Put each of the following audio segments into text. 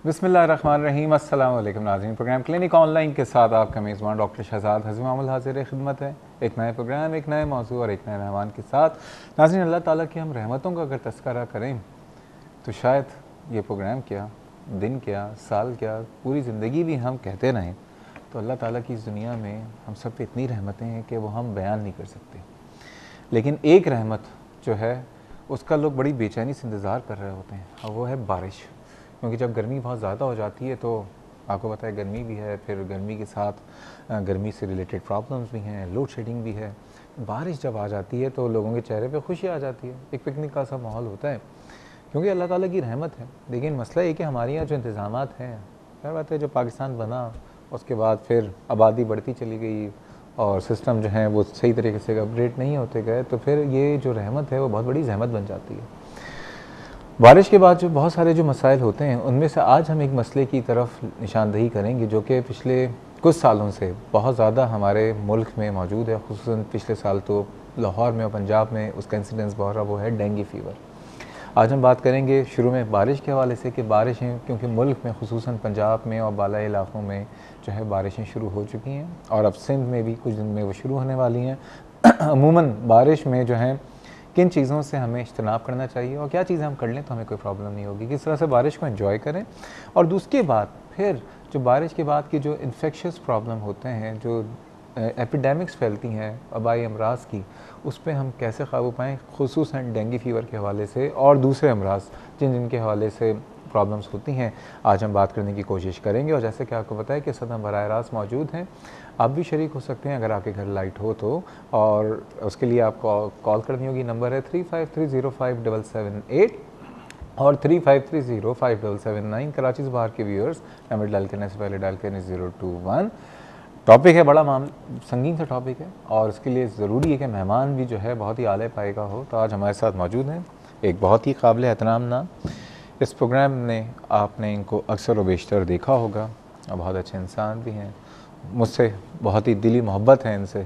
बिस्मिल्लाहिर्रहमानिर्रहीम। अस्सलाम वालेकुम नाज़रीन। प्रोग्राम क्लिनिक ऑनलाइन के साथ आपका मेज़बान डॉक्टर शहजाद हज़ी मामूल हाज़िर खिदमत है। एक नए प्रोग्राम, एक नए मौजू और एक नए मेहमान के साथ। नाज़रीन, अल्लाह ताला की हम रहमतों का अगर तज़किरा करें तो शायद ये प्रोग्राम क्या, दिन क्या, साल क्या, पूरी ज़िंदगी भी हम कहते रहें तो अल्लाह ताला की इस दुनिया में हम सब पे इतनी रहमतें हैं कि वो हम बयान नहीं कर सकते। लेकिन एक रहमत जो है उसका लोग बड़ी बेचैनी से इंतज़ार कर रहे होते हैं और वो है बारिश। क्योंकि जब गर्मी बहुत ज़्यादा हो जाती है तो आपको पता है गर्मी भी है, फिर गर्मी के साथ गर्मी से रिलेटेड प्रॉब्लम्स भी हैं, लोड शेडिंग भी है। बारिश जब आ जाती है तो लोगों के चेहरे पे खुशी आ जाती है, एक पिकनिक का सा माहौल होता है क्योंकि अल्लाह ताला की रहमत है। लेकिन मसला ये कि हमारे यहाँ जो इंतज़ामात हैं, क्या बात है, जो पाकिस्तान बना उसके बाद फिर आबादी बढ़ती चली गई और सिस्टम जो है वो सही तरीके से अपग्रेड नहीं होते गए, तो फिर ये जो रहमत है वो बहुत बड़ी जहमत बन जाती है। बारिश के बाद जो बहुत सारे जो मसाइल होते हैं उनमें से आज हम एक मसले की तरफ निशानदही करेंगे जो कि पिछले कुछ सालों से बहुत ज़्यादा हमारे मुल्क में मौजूद है। खुसूसन पिछले साल तो लाहौर में और पंजाब में उसका इंसिडेंस बहुत रहा, वो है डेंगू फीवर। आज हम बात करेंगे शुरू में बारिश के हवाले से कि बारिशें क्योंकि मुल्क में खुसूसन पंजाब में और बालाई इलाक़ों में जो है बारिशें शुरू हो चुकी हैं और अब सिंध में भी कुछ दिन में वो शुरू होने वाली हैं। अमूमन बारिश में जो है किन चीज़ों से हमें इज्तनाब करना चाहिए और क्या चीज़ें हम कर लें तो हमें कोई प्रॉब्लम नहीं होगी, किस तरह से बारिश को एंजॉय करें। और दूसरी बात फिर जो बारिश के बाद की जो इन्फेक्शस प्रॉब्लम होते हैं, जो एपिडेमिक्स फैलती हैं वबाई अमराज की, उस पर हम कैसे काबू पाएँ, खुसूसन डेंगू फीवर के हवाले से और दूसरे अमराज जिनके हवाले से प्रॉब्लम्स होती हैं, आज हम बात करने की कोशिश करेंगे। और जैसे कि आपको पता है कि इस वक्त हम बराह रास्त मौजूद हैं, आप भी शरीक हो सकते हैं अगर आपके घर लाइट हो तो, और उसके लिए आपको कॉल करनी होगी। नंबर है 35305778 और 35305779। कराची से बाहर के व्यूअर्स नंबर डायल करने से पहले डायल करें 021। टॉपिक है बड़ा संगीन सा टॉपिक है और इसके लिए ज़रूरी है कि मेहमान भी जो है बहुत ही आले पाए का हो। तो आज हमारे साथ मौजूद हैं एक बहुत ही काबिल एहतराम नाम, इस प्रोग्राम में आपने इनको अक्सर व बेशतर देखा होगा और बहुत अच्छे इंसान भी हैं, मुझसे बहुत ही दिली मोहब्बत है इनसे।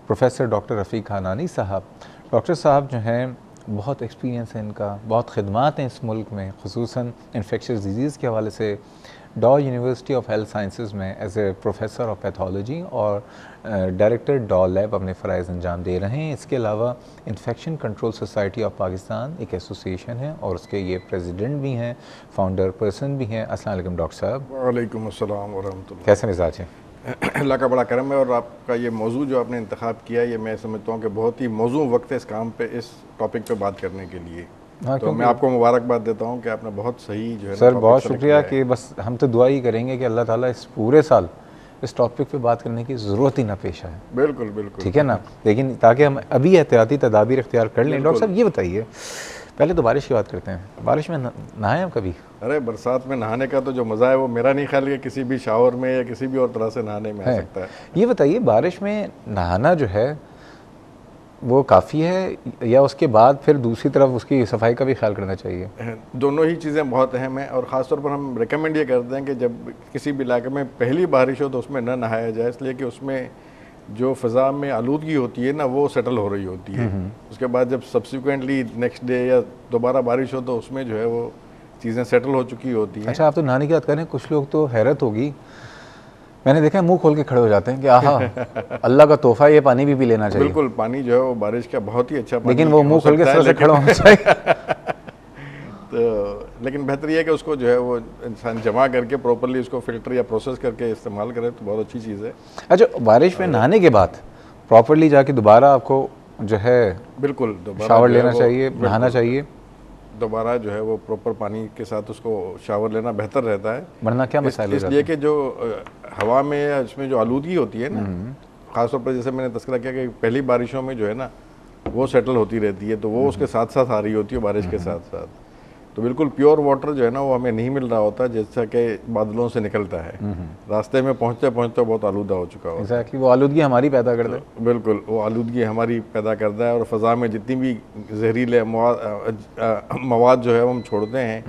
प्रोफेसर डॉक्टर रफ़ीक हानानी साहब। डॉक्टर साहब जो हैं बहुत एक्सपीरियंस है इनका, बहुत खिदमात हैं इस मुल्क में, खुसूसन इन्फेक्शियस डिजीज़ के हवाले से Dow university of health sciences में as a professor of pathology और डायरेक्टर डॉ लैब अपने फ़राइज़ अंजाम दे रहे हैं। इसके अलावा infection control society of Pakistan एक एसोसिएशन है और उसके ये प्रेसिडेंट भी हैं, फाउंडर पर्सन भी हैं। अस्सलाम वालेकुम डॉक्टर साहब। वालेकुम अस्सलाम वरहमतुल्लाह। कैसे मिजाज हैं? अल्लाह का बड़ा करम है और आपका ये मौजू जो आपने इंतखाब किया, ये मैं समझता हूँ कि बहुत ही मौजू वक्त है इस काम पे, इस टॉपिक पे बात करने के लिए। हाँ, तो मैं आपको मुबारकबाद देता हूँ कि आपने बहुत सही जो है सर, बहुत शुक्रिया कि बस हम तो दुआ ही करेंगे कि अल्लाह ताला इस पूरे साल इस टॉपिक पे बात करने की ज़रूरत ही ना पेश आए। बिल्कुल बिल्कुल, ठीक है ना, लेकिन ताकि हम अभी एहतियाती तदाबीर इख्तियार कर लें। डॉक्टर साहब ये बताइए, पहले तो बारिश की बात करते हैं। बारिश में नहाए हम कभी? अरे बरसात में नहाने का तो जो मज़ा है वो मेरा नहीं ख्याल कि किसी भी शावर में या किसी भी और तरह से नहाने में आ सकता है। ये बताइए, बारिश में नहाना जो है वो काफ़ी है या उसके बाद फिर दूसरी तरफ उसकी सफाई का भी ख्याल करना चाहिए? दोनों ही चीज़ें बहुत अहम हैं और ख़ास तौर पर हम रिकमेंड ये करते हैं कि जब किसी भी इलाके में पहली बारिश हो तो उसमें न नहाया जाए, इसलिए कि उसमें जो फ़ज़ा में आलूदगी होती है ना वो सेटल हो रही होती है। उसके बाद जब सब्सिक्वेंटली नेक्स्ट डे या दोबारा बारिश हो तो उसमें जो है वो चीज़ें सेटल हो चुकी होती हैं। अच्छा, आप तो नहाने की बात करें, कुछ लोग तो हैरत होगी, मैंने देखा है मुंह खोल के खड़े हो जाते हैं कि आहा अल्लाह का तोहफा, ये पानी भी लेना चाहिए। बिल्कुल, पानी जो है वो बारिश का बहुत ही अच्छा पानी, लेकिन वो मुंह खोल के तरह से खड़ा होना चाहिए। तो लेकिन बेहतर ये है कि उसको जो है वो इंसान जमा करके प्रॉपर्ली उसको फिल्टर या प्रोसेस करके इस्तेमाल करे तो बहुत अच्छी चीज़ है। अच्छा, बारिश में नहाने के बाद प्रॉपर्ली जाके दोबारा आपको जो है बिल्कुल शावर लेना चाहिए, नहाना चाहिए, दोबारा जो है वो प्रॉपर पानी के साथ उसको शावर लेना बेहतर रहता है। वरना क्या मसाइल हो जाते हैं? इसलिए कि जो हवा में या इसमें जो आलूदगी होती है ना, ख़ासतौर पर जैसे मैंने तस्करा किया कि पहली बारिशों में जो है ना वो सेटल होती रहती है, तो वो उसके साथ साथ आ रही होती है बारिश के साथ साथ, तो बिल्कुल प्योर वाटर जो है ना वो हमें नहीं मिल रहा होता जैसा कि बादलों से निकलता है। रास्ते में पहुंचते पहुंचते बहुत आलूदा हो चुका होता है। एग्जैक्टली, वो आलूदगी हमारी पैदा करता है। बिल्कुल, वो आलूदगी हमारी पैदा करता है और फ़ज़ा में जितनी भी जहरीले मवाद जो है वो हम छोड़ते हैं,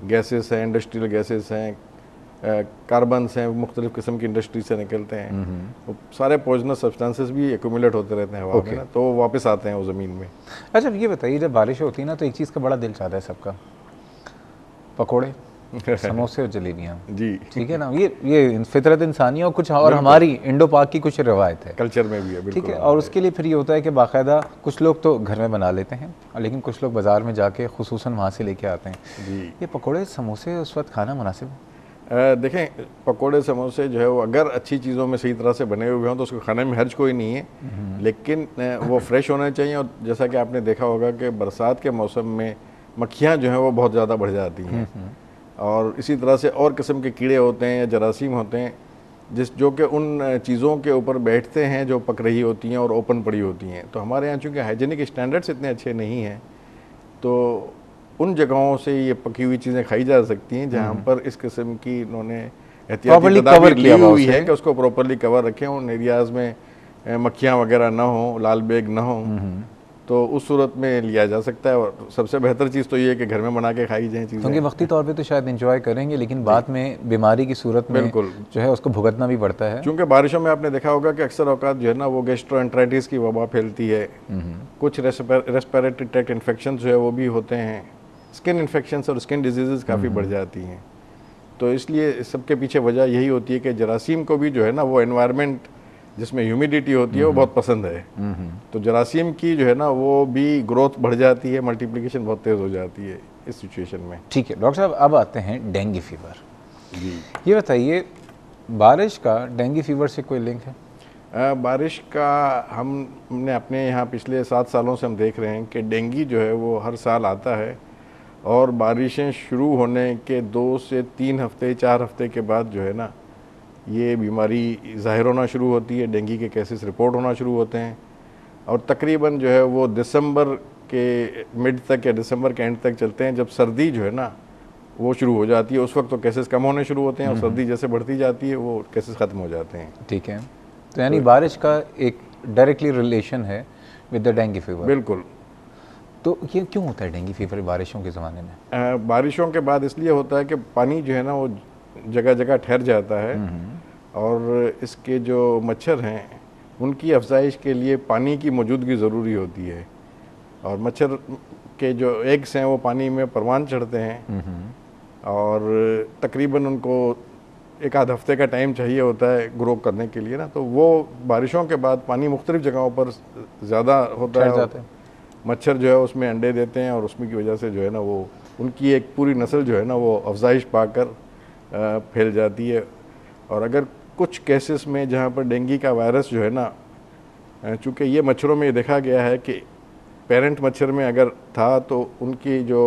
गैसेस हैं, इंडस्ट्रियल गैसेस हैं, कार्बन्स हैं, मुख्तलिफ़ किस्म की इंडस्ट्री से निकलते हैं, वो सारे पॉइजनस सब्सटेंसेस भी एक्यूमुलेट होते रहते हैं हवा में ना, तो वो वापस आते हैं वो ज़मीन में। अच्छा, ये बताइए, जब बारिश होती है ना तो एक चीज़ का बड़ा दिल चाहता है सबका, पकोड़े। समोसे और जलेबियाँ। जी, ठीक है ना, ये फितरत इंसानी और कुछ और हमारी इंडो पाक की कुछ रवायत है, कल्चर में भी है बिल्कुल। ठीक है। और उसके लिए फिर ये होता है कि बाकायदा कुछ लोग तो घर में बना लेते हैं, लेकिन कुछ लोग बाज़ार में जाके खुसूसन वहाँ से लेके आते हैं। जी, ये पकोड़े समोसे उस वक्त खाना मुनासिब है? देखें, पकोड़े समोसे जो है वो अगर अच्छी चीज़ों में सही तरह से बने हुए हों तो उसको खाने में हर्ज कोई नहीं है, लेकिन वो फ्रेश होने चाहिए। और जैसा कि आपने देखा होगा कि बरसात के मौसम में मक्खियाँ जो हैं वो बहुत ज़्यादा बढ़ जाती हैं, और इसी तरह से और किस्म के कीड़े होते हैं या जरासीम होते हैं जो कि उन चीज़ों के ऊपर बैठते हैं जो पक रही होती हैं और ओपन पड़ी होती हैं। तो हमारे यहाँ चूँकि हाइजीनिक स्टैंडर्ड्स इतने अच्छे नहीं हैं, तो उन जगहों से ये पकी हुई चीज़ें खाई जा सकती हैं जहाँ पर इस किस्म की इन्होंने एहतियाती तदाबीर ली हुई है कि उसको प्रॉपरली कवर रखें, उन एरियाज़ में मक्खियाँ वगैरह ना हो, लाल बेग ना हो, तो उस सूरत में लिया जा सकता है। और सबसे बेहतर चीज़ तो ये है कि घर में बना के खाई जाए चीज़ें, क्योंकि वक्ती तौर पे तो शायद एंजॉय करेंगे, लेकिन बाद में बीमारी की सूरत में बिल्कुल जो है उसको भुगतना भी पड़ता है। क्योंकि बारिशों में आपने देखा होगा कि अक्सर औकात जो है ना वो गैस्ट्रोएंटेराइटिस की वबा फैलती है, कुछ रेस्पिरेटरी ट्रैक्ट इन्फेक्शन जो है वो भी होते हैं, स्किन इन्फेक्शंस और स्किन डिजीज़ काफ़ी बढ़ जाती हैं। तो इसलिए सबके पीछे वजह यही होती है कि जरासीम को भी जो है ना वो एनवायरनमेंट जिसमें ह्यूमिडिटी होती है वो बहुत पसंद है, तो जरासीम की जो है ना वो भी ग्रोथ बढ़ जाती है, मल्टीप्लिकेशन बहुत तेज़ हो जाती है इस सिचुएशन में। ठीक है डॉक्टर साहब, अब आते हैं डेंगू फीवर। जी, ये बताइए, बारिश का डेंगू फीवर से कोई लिंक है? बारिश का हमने अपने यहाँ पिछले 7 सालों से हम देख रहे हैं कि डेंगू जो है वो हर साल आता है, और बारिशें शुरू होने के 2 से 3 हफ्ते 4 हफ्ते के बाद जो है ना ये बीमारी ज़ाहिर होना शुरू होती है, डेंगू के केसेस रिपोर्ट होना शुरू होते हैं, और तकरीबन जो है वो दिसंबर के मिड तक या दिसंबर के एंड तक चलते हैं। जब सर्दी जो है ना वो शुरू हो जाती है उस वक्त तो केसेस कम होने शुरू होते हैं, और सर्दी जैसे बढ़ती जाती है वो केसेस ख़त्म हो जाते हैं। ठीक है, तो यानी बारिश का एक डायरेक्टली रिलेशन है विद द डेंगू फीवर। बिल्कुल। तो ये क्यों होता है डेंगू फीवर बारिशों के ज़माने में? बारिशों के बाद इसलिए होता है कि पानी जो है ना वो जगह जगह ठहर जाता है, और इसके जो मच्छर हैं उनकी अफजाइश के लिए पानी की मौजूदगी ज़रूरी होती है, और मच्छर के जो एग्स हैं वो पानी में परवान चढ़ते हैं, और तकरीबन उनको 1 आध हफ्ते का टाइम चाहिए होता है ग्रो करने के लिए ना, तो वो बारिशों के बाद पानी मुख्तलिफ जगहों पर ज़्यादा होता है, मच्छर जो है उसमें अंडे देते हैं, और उसमें की वजह से जो है ना वो उनकी एक पूरी नस्ल जो है ना वो अफजाइश पाकर फैल जाती है। और अगर कुछ केसेस में जहाँ पर डेंगू का वायरस जो है ना, चूँकि ये मच्छरों में देखा गया है कि पेरेंट मच्छर में अगर था तो उनकी जो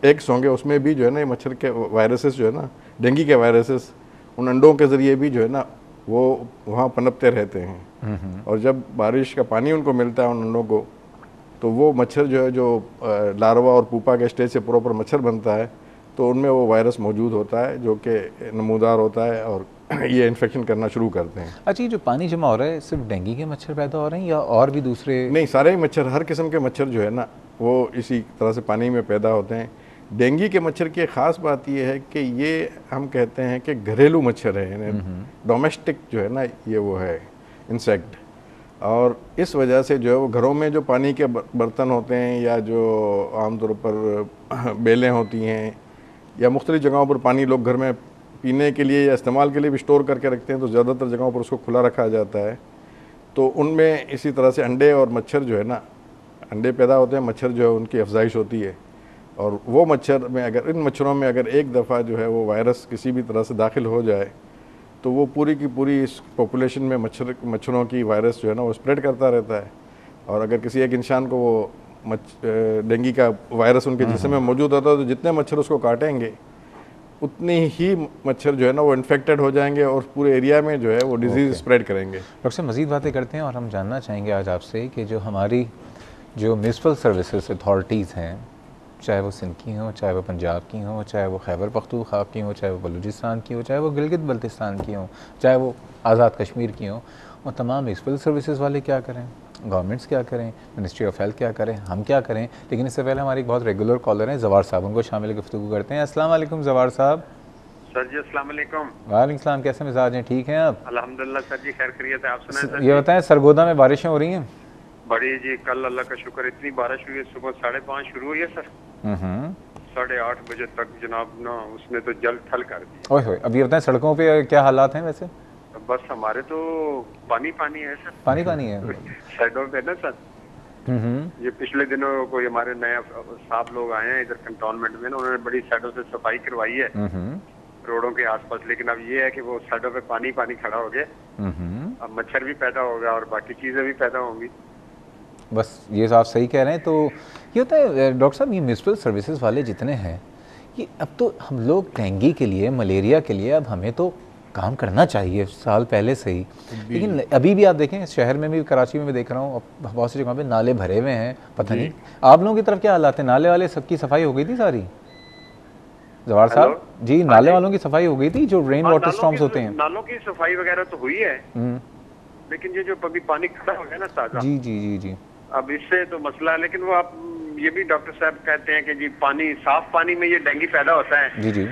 एग्स होंगे उसमें भी जो है ना ये मच्छर के वायरसेस जो है ना, डेंगू के वायरसेस उन अंडों के ज़रिए भी जो है ना वो वहाँ पनपते रहते हैं, और जब बारिश का पानी उनको मिलता है उन अंडों को, तो वो मच्छर जो है जो लार्वा और पुपा के स्टेज से प्रॉपर मच्छर बनता है, तो उनमें वो वायरस मौजूद होता है जो कि नमूदार होता है, और ये इन्फेक्शन करना शुरू करते हैं। अच्छा, ये जो पानी जमा हो रहा है सिर्फ डेंगू के मच्छर पैदा हो रहे हैं या और भी दूसरे? नहीं, सारे ही मच्छर, हर किस्म के मच्छर जो है ना वो इसी तरह से पानी में पैदा होते हैं। डेंगू के मच्छर की एक ख़ास बात ये है कि ये हम कहते हैं कि घरेलू मच्छर है, डोमेस्टिक जो है ना ये वो है इंसेक्ट, और इस वजह से जो है वो घरों में जो पानी के बर्तन होते हैं या जो आमतौर पर बेलें होती हैं या मुख्तलिफ जगहों पर पानी लोग घर में पीने के लिए या इस्तेमाल के लिए भी स्टोर करके रखते हैं, तो ज़्यादातर जगहों पर उसको खुला रखा जाता है, तो उनमें इसी तरह से अंडे और मच्छर जो है ना, अंडे पैदा होते हैं, मच्छर जो है उनकी अफजाइश होती है, और वो मच्छर में अगर इन मच्छरों में अगर एक दफ़ा जो है वो वायरस किसी भी तरह से दाखिल हो जाए तो वो पूरी की पूरी इस पॉपुलेशन में मच्छरों की वायरस जो है ना वो स्प्रेड करता रहता है, और अगर किसी एक इंसान को वो डेंगू का वायरस उनके जिस्म में मौजूद होता है तो जितने मच्छर उसको काटेंगे उतनी ही मच्छर जो है ना वो इन्फेक्टेड हो जाएंगे और पूरे एरिया में जो है वो डिजीज़ स्प्रेड करेंगे। डॉक्टर साहब मज़ीद बातें करते हैं, और हम जानना चाहेंगे आज आपसे कि जो हमारी जो म्यूनसिपल सर्विसेज अथॉरिटीज़ हैं, चाहे वो सिंध की हों, चाहे वो पंजाब की हों, चाहे वो खैबर पख्तूनख्वा की हों, चाहे वो बलूचिस्तान की हों, चाहे वो गिलगित बल्तिस्तान की हों, चाहे वो आज़ाद कश्मीर की हों, वो तमाम म्यूनसिपल सर्विसेज वाले क्या करें, गवर्नमेंट्स क्या करें, मिनिस्ट्री ऑफ हेल्थ क्या करें, हम क्या करें। लेकिन इससे पहले हमारे एक बहुत रेगुलर कॉलर हैं जवार साहब, उनको शामिल गुफ्तगू करते हैं। अस्सलाम वालेकुम जवार साहब। सर जी अस्सलाम वालेकुम। वालेकुम सलाम, कैसे मिजाज हैं, ठीक हैं आप? अल्हम्दुलिल्लाह सर जी, खैर खैरियत है, आप सुनाएं सर? ये बताएं सरगोदा में बारिशें हो रही हैं? बड़ी जी, कल अल्लाह का शुक्र इतनी बारिश हुई है, सुबह 5:30 शुरू हुई है सर। 8:30 बजे तक जनाब ना उसने तो जल थल कर दिया। ओए होए, अभी बताएं सड़कों पे क्या हालात हैं वैसे? बस हमारे तो पानी पानी है सर, पानी पानी है। साइडों पे ना सर। ये पिछले दिनों कोई हमारे नए साहब लोग आए हैं इधर कंटोनमेंट में ना, उन्होंने बड़ी साइडों से सफाई करवाई है रोडों के आसपास, लेकिन अब ये है कि वो साइडों पे पानी पानी खड़ा हो गया। अब मच्छर भी पैदा होगा और बाकी चीजें भी पैदा होंगी। बस ये आप सही कह रहे हैं। तो ये होता है डॉक्टर साहब, ये म्यूनिसिपल सर्विसेज वाले जितने हैं, ये अब तो हम लोग डेंगू के लिए, मलेरिया के लिए अब हमें तो काम करना चाहिए साल पहले से ही, लेकिन अभी भी आप देखें शहर में भी, कराची में भी देख रहा हूँ, अब बहुत सी जगहों पे नाले भरे हुए हैं। पता नहीं आप लोगों की तरफ क्या हालात है? नाले वाले सबकी सफाई हो गई थी सारी? जवाहर साहब जी, नाले वालों की सफाई हो गई थी, जो रेन वाटर स्टॉर्म्स होते हैं? नालों की सफाई वगैरह तो हुई है, लेकिन ये जो अभी पानी खड़ा हो गया ना ताजा, जी जी जी जी, अब इससे तो मसला है। लेकिन वो आप ये भी डॉक्टर साहब कहते हैं कि जी पानी, साफ पानी में ये डेंगू पैदा होता है। जी जी।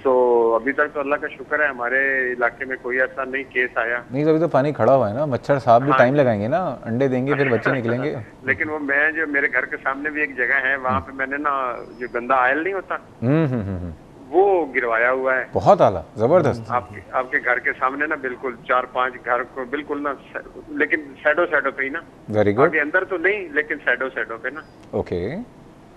तो अभी तक तो अल्लाह का शुक्र है हमारे इलाके में कोई ऐसा नहीं केस आया। नहीं, अभी तो पानी खड़ा हुआ है ना, मच्छर साहब भी टाइम लगाएंगे ना, अंडे देंगे फिर बच्चे निकलेंगे। लेकिन वो मैं जो मेरे घर के सामने भी एक जगह है, वहाँ पे मैंने ना जो गंदा आयल नहीं होता वो गिरवाया हुआ है। बहुत आला, जबरदस्त। आपके घर के सामने ना, बिल्कुल 4-5 घर को बिल्कुल ना, लेकिन साइडों पे ही ना। Very good. आगे अंदर तो नहीं, लेकिन साइडों पे ना। ओके।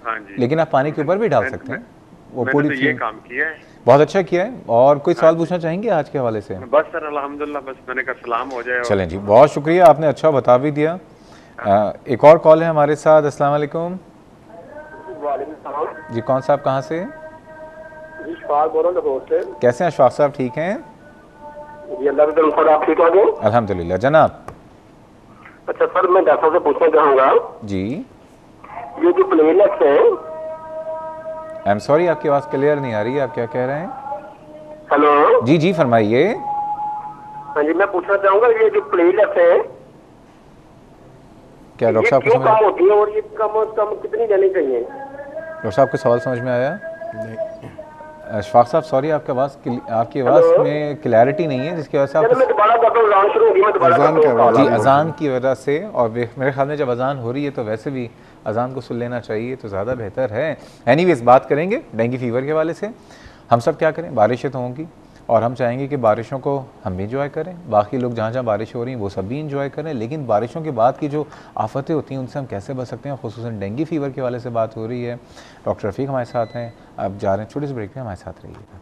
हाँ जी। लेकिन आप पानी के ऊपर भी डाल सकते हैं, वो पूरी तो ये काम किया है। बहुत अच्छा किया है। और कोई सवाल पूछना चाहेंगे आज के हवाले से? बस सर अल्हम्दुलिल्लाह, बस मैंने कहा सलाम हो जाए। चलें जी, बहुत शुक्रिया, आपने अच्छा बता भी दिया। एक और कॉल है हमारे साथ। अस्सलाम वालेकुम जी, कौन साहब कहाँ से? कैसे हैं अशफाक साहब? ठीक हैं जी, अल्लाह की तरफ से। आप ठीक हो? अल्हम्दुलिल्लाह जनाब। अच्छा सर, मैं डॉक्टर से पूछना चाहूँगा जी। ये जो प्लेटलेट्स हैं, आई एम सॉरी, आपकी आवाज़ क्लियर नहीं आ रही है, आप क्या कह रहे हैं? हेलो जी जी फरमाइए। हाँ जी, मैं पूछना चाहूँगा ये जो प्लेटलेट्स हैं क्या डॉक्टर साहब को क्यों समझ, कम होती है और ये कम से कम कितनी लेनी चाहिए? डॉक्टर साहब को सवाल समझ में आया? अशफाक साहब सॉरी, आपकी आवाज़ में क्लैरिटी नहीं है, जिसकी वजह से आप मैं दोबारा करता हूँ, अजान शुरू होगी, मैं दोबारा करता हूँ। जी, अजान की वजह से, और मेरे ख्याल में जब अजान हो रही है तो वैसे भी अजान को सुन लेना चाहिए तो ज़्यादा बेहतर है। एनीवेज, बात करेंगे डेंगू फीवर के हवाले से। हम सब क्या करें, बारिशें तो होंगी और हम चाहेंगे कि बारिशों को हम भी इंजॉय करें, बाकी लोग जहाँ जहाँ बारिश हो रही हैं वो सब भी इंजॉय करें, लेकिन बारिशों के बाद की जो आफतें होती हैं उनसे हम कैसे बच सकते हैं, ख़ुसूसन डेंगू फीवर के हवाले से बात हो रही है। डॉक्टर रफ़ीक हमारे साथ हैं। अब जा रहे हैं छोटे से ब्रेक में, हमारे साथ रहिएगा।